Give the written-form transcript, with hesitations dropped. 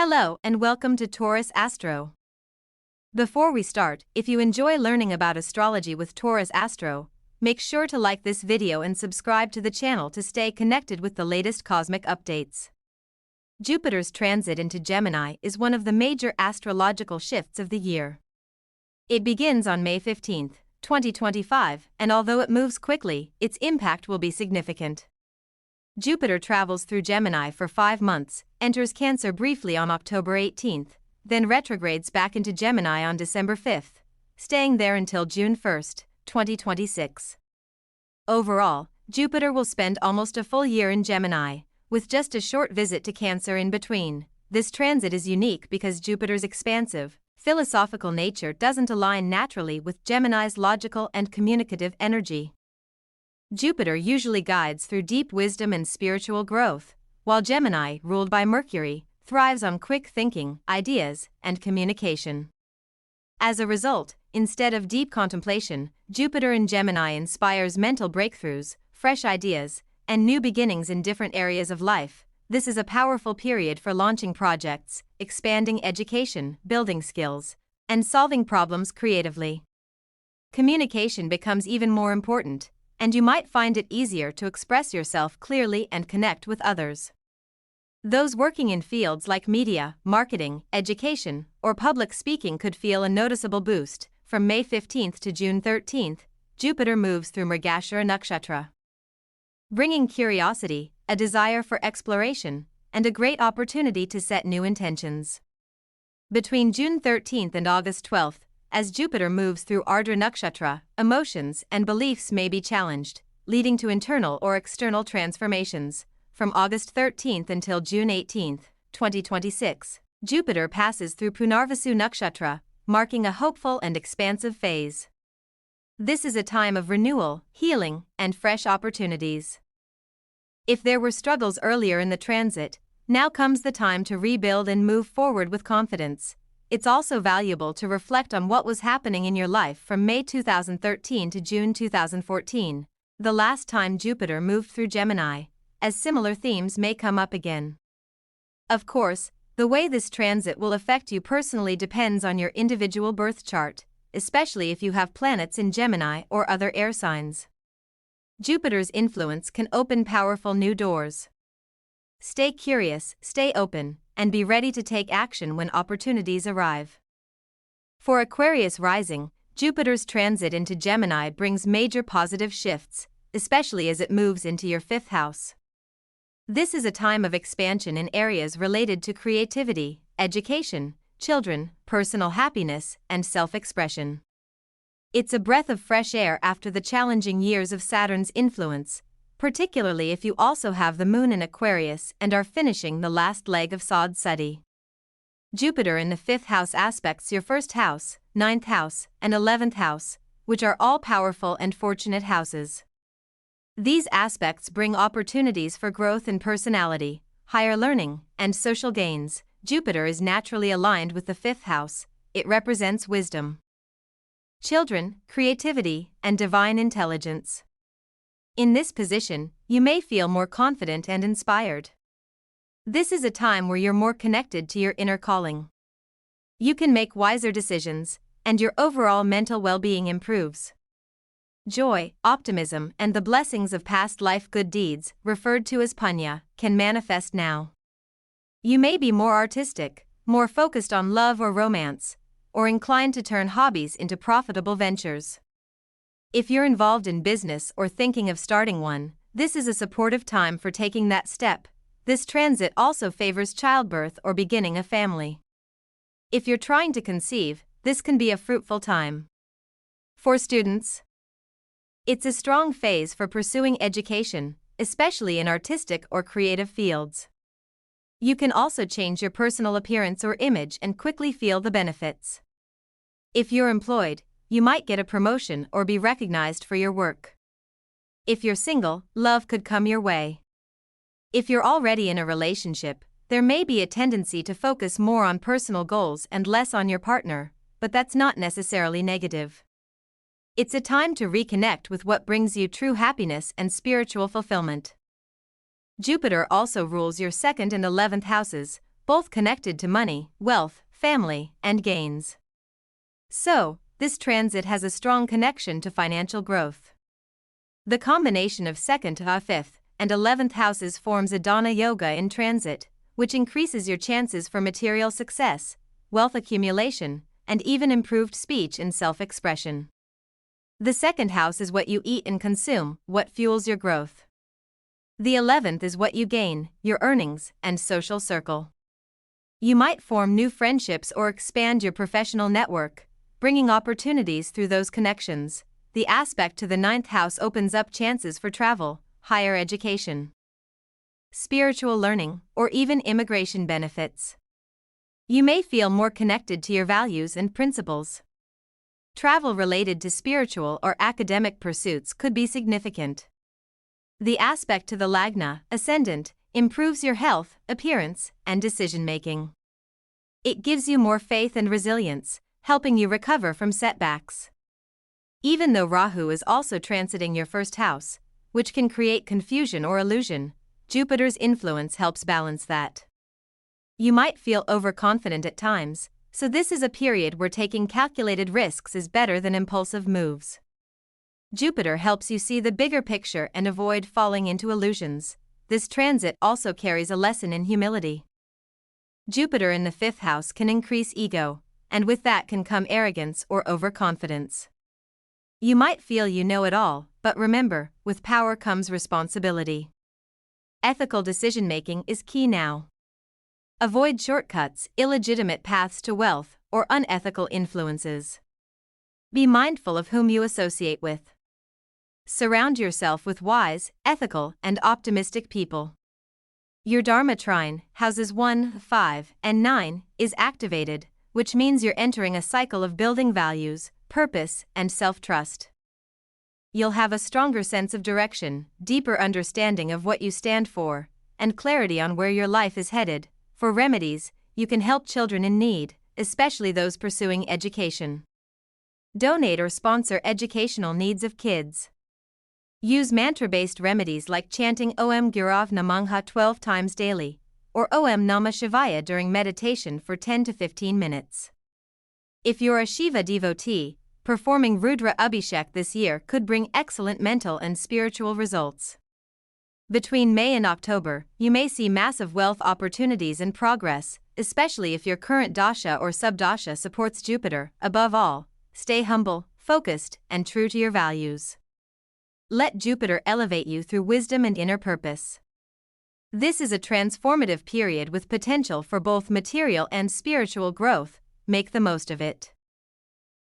Hello and welcome to Taurus Astro. Before we start, if you enjoy learning about astrology with Taurus Astro, make sure to like this video and subscribe to the channel to stay connected with the latest cosmic updates. Jupiter's transit into Gemini is one of the major astrological shifts of the year. It begins on May 15, 2025, and although it moves quickly, its impact will be significant. Jupiter travels through Gemini for 5 months, enters Cancer briefly on October 18, then retrogrades back into Gemini on December 5, staying there until June 1, 2026. Overall, Jupiter will spend almost a full year in Gemini, with just a short visit to Cancer in between. This transit is unique because Jupiter's expansive, philosophical nature doesn't align naturally with Gemini's logical and communicative energy. Jupiter usually guides through deep wisdom and spiritual growth, while Gemini, ruled by Mercury, thrives on quick thinking, ideas, and communication. As a result, instead of deep contemplation, Jupiter in Gemini inspires mental breakthroughs, fresh ideas, and new beginnings in different areas of life. This is a powerful period for launching projects, expanding education, building skills, and solving problems creatively. Communication becomes even more important, and you might find it easier to express yourself clearly and connect with others. Those working in fields like media, marketing, education, or public speaking could feel a noticeable boost. From May 15 to June 13, Jupiter moves through Mrigashira Nakshatra, bringing curiosity, a desire for exploration, and a great opportunity to set new intentions. Between June 13 and August 12, as Jupiter moves through Ardra Nakshatra, emotions and beliefs may be challenged, leading to internal or external transformations. From August 13 until June 18, 2026, Jupiter passes through Punarvasu Nakshatra, marking a hopeful and expansive phase. This is a time of renewal, healing, and fresh opportunities. If there were struggles earlier in the transit, now comes the time to rebuild and move forward with confidence. It's also valuable to reflect on what was happening in your life from May 2013 to June 2014, the last time Jupiter moved through Gemini, as similar themes may come up again. Of course, the way this transit will affect you personally depends on your individual birth chart, especially if you have planets in Gemini or other air signs. Jupiter's influence can open powerful new doors. Stay curious, stay open, and be ready to take action when opportunities arrive. For Aquarius rising, Jupiter's transit into Gemini brings major positive shifts, especially as it moves into your 5th house. This is a time of expansion in areas related to creativity, education, children, personal happiness, and self-expression. It's a breath of fresh air after the challenging years of Saturn's influence, particularly if you also have the moon in Aquarius and are finishing the last leg of Sad Sati. Jupiter in the 5th house aspects your 1st house, 9th house, and 11th house, which are all powerful and fortunate houses. These aspects bring opportunities for growth in personality, higher learning, and social gains. Jupiter is naturally aligned with the 5th house. It represents wisdom, children, creativity, and divine intelligence. In this position, you may feel more confident and inspired. This is a time where you're more connected to your inner calling. You can make wiser decisions, and your overall mental well-being improves. Joy, optimism, and the blessings of past life good deeds, referred to as punya, can manifest now. You may be more artistic, more focused on love or romance, or inclined to turn hobbies into profitable ventures. If you're involved in business or thinking of starting one, this is a supportive time for taking that step. This transit also favors childbirth or beginning a family. If you're trying to conceive, this can be a fruitful time. For students, it's a strong phase for pursuing education, especially in artistic or creative fields. You can also change your personal appearance or image and quickly feel the benefits. If you're employed, you might get a promotion or be recognized for your work. If you're single, love could come your way. If you're already in a relationship, there may be a tendency to focus more on personal goals and less on your partner, but that's not necessarily negative. It's a time to reconnect with what brings you true happiness and spiritual fulfillment. Jupiter also rules your 2nd and 11th houses, both connected to money, wealth, family, and gains. So, this transit has a strong connection to financial growth. The combination of 2nd, 5th, and 11th houses forms a Dhana Yoga in transit, which increases your chances for material success, wealth accumulation, and even improved speech and self-expression. The 2nd house is what you eat and consume, what fuels your growth. The 11th is what you gain, your earnings, and social circle. You might form new friendships or expand your professional network, bringing opportunities through those connections. The aspect to the 9th house opens up chances for travel, higher education, spiritual learning, or even immigration benefits. You may feel more connected to your values and principles. Travel related to spiritual or academic pursuits could be significant. The aspect to the Lagna, Ascendant, improves your health, appearance, and decision-making. It gives you more faith and resilience, helping you recover from setbacks. Even though Rahu is also transiting your 1st house, which can create confusion or illusion, Jupiter's influence helps balance that. You might feel overconfident at times, so this is a period where taking calculated risks is better than impulsive moves. Jupiter helps you see the bigger picture and avoid falling into illusions. This transit also carries a lesson in humility. Jupiter in the 5th house can increase ego, and with that can come arrogance or overconfidence. You might feel you know it all, but remember, with power comes responsibility. Ethical decision-making is key now. Avoid shortcuts, illegitimate paths to wealth, or unethical influences. Be mindful of whom you associate with. Surround yourself with wise, ethical, and optimistic people. Your Dharma trine, houses 1, 5, and 9, is activated, which means you're entering a cycle of building values, purpose, and self-trust. You'll have a stronger sense of direction, deeper understanding of what you stand for, and clarity on where your life is headed. For remedies, you can help children in need, especially those pursuing education. Donate or sponsor educational needs of kids. Use mantra-based remedies like chanting Om Gurav Namah 12 times daily, or Om Namah Shivaya during meditation for 10 to 15 minutes. If you're a Shiva devotee, performing Rudra Abhishek this year could bring excellent mental and spiritual results. Between May and October, you may see massive wealth opportunities and progress, especially if your current dasha or subdasha supports Jupiter. Above all, stay humble, focused, and true to your values. Let Jupiter elevate you through wisdom and inner purpose. This is a transformative period with potential for both material and spiritual growth. Make the most of it.